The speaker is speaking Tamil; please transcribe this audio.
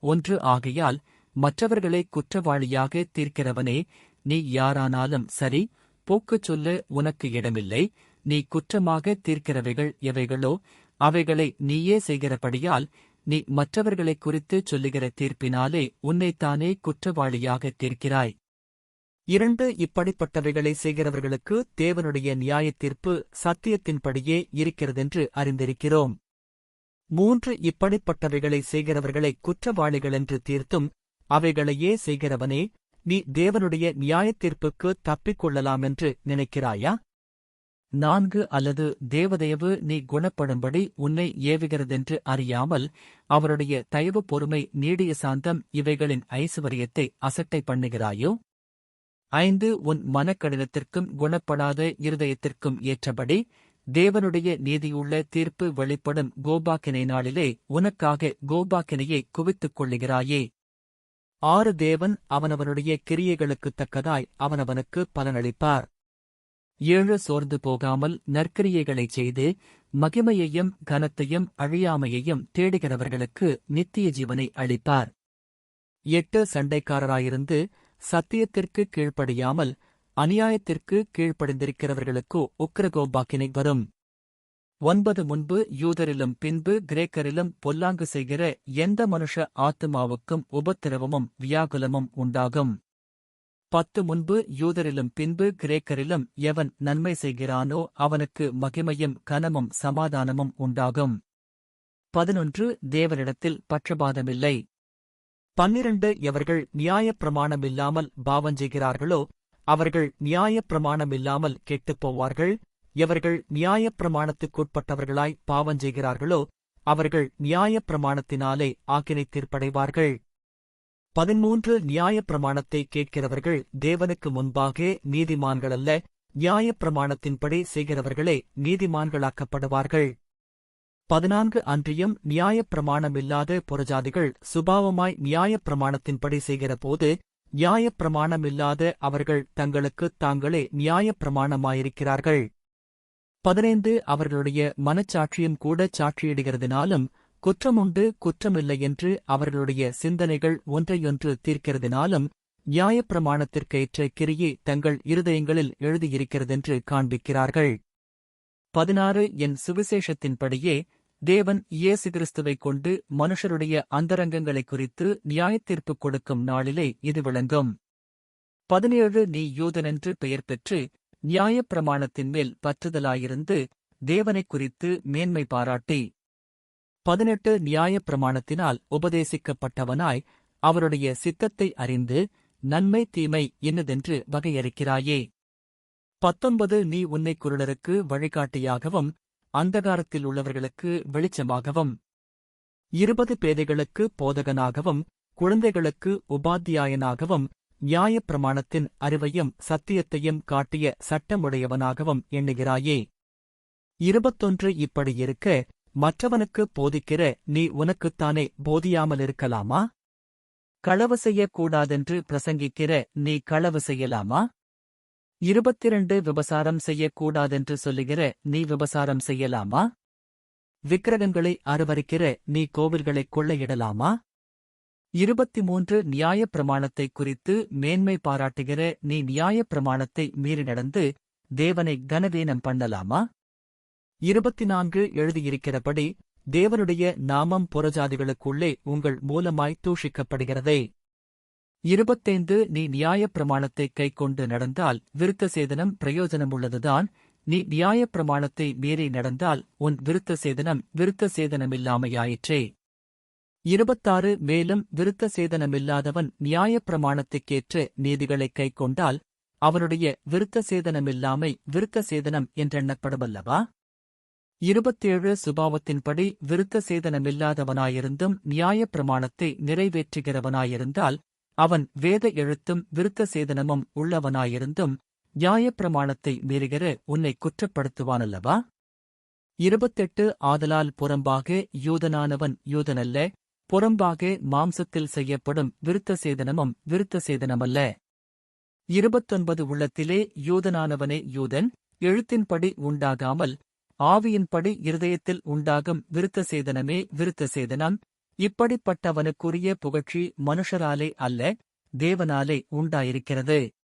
1 ஆகையால் மற்றவர்களை குற்றவாளியாக தீர்க்கிறவனே, நீ யாரானாலும் சரி, போக்குச் சொல்ல உனக்கு இடமில்லை. நீ குற்றமாக தீர்க்கிறவைகள் எவைகளோ அவைகளை நீயே செய்கிறபடியால் நீ மற்றவர்களைக் குறித்துச் சொல்லுகிற தீர்ப்பினாலே உன்னைத்தானே குற்றவாளியாக தீர்க்கிறாய். 2 இப்படிப்பட்டவைகளை செய்கிறவர்களுக்கு தேவனுடைய நியாயத்தீர்ப்பு சத்தியத்தின்படியே இருக்கிறதென்று அறிந்திருக்கிறோம். 3 இப்படிப்பட்டவைகளை செய்கிறவர்களை குற்றவாளிகளென்று தீர்த்தும் அவைகளையே செய்கிறவனே, நீ தேவனுடைய நியாயத்தீர்ப்புக்கு தப்பிக்கொள்ளலாமென்று நினைக்கிறாயா? 4 அல்லது தேவதயவு நீ குணப்படும்படி உன்னை ஏவுகிறதென்று அறியாமல் அவருடைய தயவு, பொறுமை, நீடிய சாந்தம் இவைகளின் ஐசுவரியத்தை அசட்டை பண்ணுகிறாயோ? 5 உன் மனக்கடினத்திற்கும் குணப்படாத இருதயத்திற்கும் ஏற்றபடி தேவனுடைய நீதியுள்ள தீர்ப்பு வெளிப்படும் கோபாக்கினை நாளிலே உனக்காக கோபாக்கினையை குவித்துக் கொள்ளுகிறாயே. 6 தேவன் அவனவனுடைய கிரியைகளுக்குத் தக்கதாய் அவனவனுக்கு பலனளிப்பார். 7 சோர்ந்து போகாமல் நற்கிரியைகளைச் செய்து மகிமையையும் கனத்தையும் அழியாமையையும் தேடுகிறவர்களுக்கு நித்திய ஜீவனை அளிப்பார். 8 சண்டைக்காரராயிருந்து சத்தியத்திற்கு கீழ்ப்படியாமல் அநியாயத்திற்கு கீழ்ப்படிந்திருக்கிறவர்களுக்கு உக்கிரகோபாக்கினை வரும். 9 முன்பு யூதரிலும் பின்பு கிரேக்கரிலும் பொல்லாங்கு செய்கிற எந்த மனுஷ ஆத்துமாவுக்கும் உபத்திரவமும் வியாகுலமும் உண்டாகும். 10 முன்பு யூதரிலும் பின்பு கிரேக்கரிலும் எவன் நன்மை செய்கிறானோ அவனுக்கு மகிமையும் கனமும் சமாதானமும் உண்டாகும். 11 தேவனிடத்தில் பட்சபாதமில்லை. 12 எவர்கள் நியாயப்பிரமாணமில்லாமல் பாவஞ்செய்கிறார்களோ அவர்கள் நியாயப்பிரமாணமில்லாமல் கெட்டுப்போவார்கள். எவர்கள் நியாயப்பிரமாணத்துக்குட்பட்டவர்களாய் பாவஞ்செய்கிறார்களோ அவர்கள் நியாயப்பிரமாணத்தினாலே ஆக்கினை தீர்ப்படைவார்கள். 13 நியாயப்பிரமாணத்தை கேட்கிறவர்கள் தேவனுக்கு முன்பாக நீதிமான்களல்ல, நியாயப்பிரமாணத்தின்படி செய்கிறவர்களே நீதிமான்களாக்கப்படுவார்கள். 14 அன்றியும் நியாயப்பிரமாணமில்லாத புறஜாதிகள் சுபாவமாய் நியாயப்பிரமாணத்தின்படி செய்கிறபோது நியாயப்பிரமாணமில்லாத அவர்கள் தங்களுக்குத் தாங்களே நியாயப்பிரமாணமாயிருக்கிறார்கள். 15 அவர்களுடைய மனச்சாட்சியும் கூட சாட்சியிடுகிறதினாலும் குற்றமுண்டு குற்றமில்லை என்று அவர்களுடைய சிந்தனைகள் ஒன்றையொன்று தீர்க்கிறதினாலும் நியாயப்பிரமாணத்திற்கேற்ற கிரியை தங்கள் இருதயங்களில் எழுதியிருக்கிறதென்று காண்பிக்கிறார்கள். 16 என் சுவிசேஷத்தின்படியே தேவன் இயேசு கிறிஸ்துவைக் கொண்டு மனுஷருடைய அந்தரங்கங்களைக் குறித்து நியாயத்தீர்ப்பு கொடுக்கும் நாளிலே இது விளங்கும். 17 நீ யூதனென்று பெயர் பெற்று நியாயப்பிரமாணத்தின் மேல் பற்றுதலாயிருந்து தேவனைக் குறித்து மேன்மை பாராட்டி 18 நியாயப்பிரமாணத்தினால் உபதேசிக்கப்பட்டவனாய் அவருடைய சித்தத்தை அறிந்து நன்மை தீமை இன்னதென்று வகையறுக்கிறாயே. 19 நீ உன்னை குருடருக்கு வழிகாட்டியாகவும் அந்தகாரத்தில் உள்ளவர்களுக்கு வெளிச்சமாகவும் 20 பேதைகளுக்கு போதகனாகவும் குழந்தைகளுக்கு உபாத்தியாயனாகவும் நியாயப்பிரமாணத்தின் அறிவையும் சத்தியத்தையும் காட்டிய சட்டமுடையவனாகவும் எண்ணுகிறாயே. 21 இப்படியிருக்க மற்றவனுக்கு போதிக்கிற நீ உனக்குத்தானே போதியாமலிருக்கலாமா? களவு செய்யக்கூடாதென்று பிரசங்கிக்கிற நீ களவு செய்யலாமா? 22 விபசாரம் செய்யக்கூடாதென்று சொல்லுகிற நீ விபசாரம் செய்யலாமா? விக்கிரகங்களை அருவருக்கிற நீ கோவில்களைக் கொள்ளையிடலாமா? 23 நியாயப்பிரமாணத்தைக் குறித்து மேன்மை பாராட்டுகிற நீ நியாயப்பிரமாணத்தை மீறி நடந்து தேவனை கனவீனம் பண்ணலாமா? 24 எழுதியிருக்கிறபடி தேவனுடைய நாமம் புறஜாதிகளுக்குள்ளே உங்கள் மூலமாய் தூஷிக்கப்படுகிறதே. 25 நீ நியாயப்பிரமாணத்தைக் கைக்கொண்டு நடந்தால் விருத்தசேதனம் பிரயோஜனமுள்ளதுதான். நீ நியாயப்பிரமாணத்தை மீறி நடந்தால் உன் விருத்தசேதனம் விருத்தசேதனமில்லாமையாயிற்றே. 26 மேலும் விருத்தசேதனமில்லாதவன் நியாயப்பிரமாணத்துக்கேற்ற நீதிகளைக் கைக்கொண்டால் அவனுடைய விருத்தசேதனமில்லாமை விருத்தசேதனம் என்றெண்ணப்படுமல்லவா? 27 சுபாவத்தின்படி விருத்தசேதனமில்லாதவனாயிருந்தும் நியாயப்பிரமாணத்தை நிறைவேற்றுகிறவனாயிருந்தால் அவன் வேத எழுத்தும் விருத்தசேதனமும் உள்ளவனாயிருந்தும் நியாயப்பிரமாணத்தை மீறுகிற உன்னை குற்றப்படுத்துவானல்லவா? 28 ஆதலால் புறம்பாக யூதனானவன் யூதனல்ல, புறம்பாக மாம்சத்தில் செய்யப்படும் விருத்தசேதனமும் விருத்தசேதனமல்ல. 29 உள்ளத்திலே யூதனானவனே யூதன், எழுத்தின்படி உண்டாகாமல் ஆவியின்படி இருதயத்தில் உண்டாகும் விருத்தசேதனமே விருத்தசேதனம். இப்படிப்பட்டவனுக்குரிய புகழ்ச்சி மனுஷராலே அல்ல, தேவனாலே உண்டாயிருக்கிறது.